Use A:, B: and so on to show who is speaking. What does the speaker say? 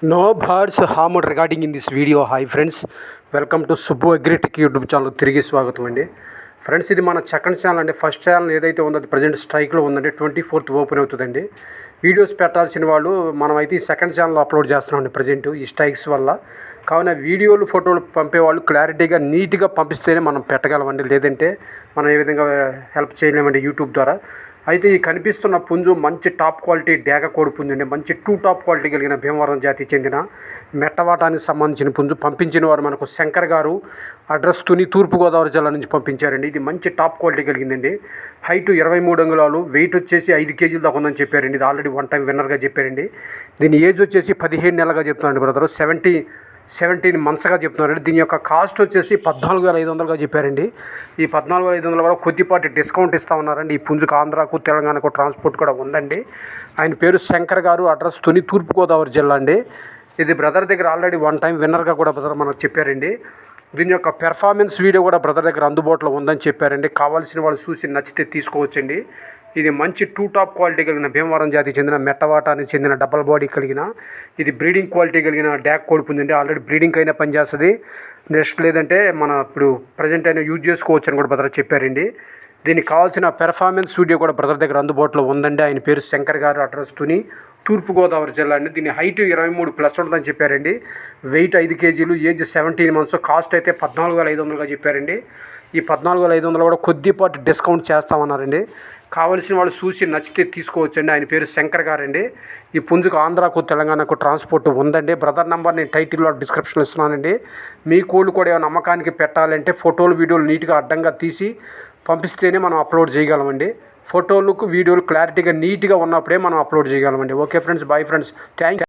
A: No birds harmed regarding in this video. Hi friends, welcome to Subbu Agritech YouTube channel తిరిగి స్వాగతం అండి. Friends, ఇది మన second channel అండి. ఫస్ట్ ఛానల్ ఏదైతే ఉందో అది ప్రజెంట్ స్ట్రైక్లో ఉందండి. 24th ఓపెన్ అవుతుందండి. వీడియోస్ పెట్టాల్సిన వాళ్ళు మనమైతే ఈ సెకండ్ ఛానల్లో అప్లోడ్ చేస్తున్నామండి ప్రజెంట్ ఈ స్ట్రైక్స్ వల్ల. కావున వీడియోలు ఫోటోలు పంపేవాళ్ళు క్లారిటీగా నీట్గా పంపిస్తేనే మనం పెట్టగలమండి, లేదంటే మనం ఏ విధంగా హెల్ప్ చేయలేమండి యూట్యూబ్ ద్వారా. అయితే ఈ కనిపిస్తున్న పుంజు మంచి టాప్ క్వాలిటీ డేగ కోడి పుంజు అండి. మంచి టాప్ క్వాలిటీ కలిగిన భీమవరం జాతికి చెందిన మెట్టవాటానికి సంబంధించిన పుంజు. పంపించిన వారు మనకు శంకర్ గారు, అడ్రస్ తుని, తూర్పుగోదావరి జిల్లా నుంచి పంపించారండి. ఇది మంచి టాప్ క్వాలిటీ కలిగిందండి. హైట్ 23 అంగుళాలు, వెయిట్ వచ్చేసి 5 కేజీల దాకా ఉందని చెప్పారండి. ఇది ఆల్రెడీ వన్ టైం విన్నర్గా చెప్పారండి. దీని ఏజ్ వచ్చేసి 17 నెలలుగా చెప్తున్నారండి బ్రదరు. 17 మంత్స్గా చెప్తున్నారండి. దీని యొక్క కాస్ట్ వచ్చేసి 14,500గా చెప్పారండి. ఈ 14,500 కూడా కొద్దిపాటి డిస్కౌంట్ ఇస్తూ ఉన్నారండి. ఈ పుంజుకు ఆంధ్రాకు తెలంగాణకు ట్రాన్స్పోర్ట్ కూడా ఉందండి. ఆయన పేరు శంకర్ గారు, అడ్రస్ తుని, తూర్పుగోదావరి జిల్లా అండి. ఇది బ్రదర్ దగ్గర ఆల్రెడీ వన్ టైం విన్నర్గా కూడా బ్రదర్ మనకు చెప్పారండి. దీని యొక్క పెర్ఫార్మెన్స్ వీడియో కూడా బ్రదర్ దగ్గర అందుబాటులో ఉందని చెప్పారండి. కావాల్సిన వాళ్ళు చూసి నచ్చితే తీసుకోవచ్చండి. ఇది మంచి టాప్ క్వాలిటీ కలిగిన భీమవరం జాతికి చెందిన మెట్టవాటానికి చెందిన డబల్ బాడీ కలిగిన ఇది బ్రీడింగ్ క్వాలిటీ కలిగిన డ్యాక్ కోడిపుందండి. ఆల్రెడీ బ్రీడింగ్ అయినా పనిచేస్తుంది. నెక్స్ట్ లేదంటే మన ఇప్పుడు ప్రజెంట్ అయినా యూజ్ చేసుకోవచ్చు అని కూడా బ్రదర్ చెప్పారండి. దీనికి కావాల్సిన పెర్ఫార్మెన్స్ వీడియో కూడా బ్రదర్ దగ్గర అందుబాటులో ఉందండి. ఆయన పేరు శంకర్ గారు, అడ్రస్ తుని, తూర్పుగోదావరి జిల్లా అండి. దీని హైట్ 23+ ఉంటుందని చెప్పారండి. వెయిట్ 5 కేజీలు, ఏజ్ 17 మంత్స్. కాస్ట్ అయితే 14,500గా చెప్పారండి. ఈ 14,500 కూడా కొద్దిపాటి డిస్కౌంట్ చేస్తామన్నారండి. కావలసిన వాళ్ళు చూసి నచ్చితే తీసుకోవచ్చండి. ఆయన పేరు శంకర్ గారండి. ఈ పుంజుకు ఆంధ్రాకు తెలంగాణకు ట్రాన్స్పోర్ట్ ఉందండి. బ్రదర్ నెంబర్ నేను టైటిల్లో డిస్క్రిప్షన్లో ఇస్తున్నానండి. మీ కోళ్ళు కూడా ఏమైనా నమ్మకానికి పెట్టాలంటే ఫోటోలు వీడియోలు నీట్గా అడ్డంగా తీసి పంపిస్తేనే మనం అప్లోడ్ చేయగలమండి. ఫోటోలకు వీడియోలు క్లారిటీగా నీట్గా ఉన్నప్పుడే మనం అప్లోడ్ చేయగలమండి. Okay friends, bye friends, thank you.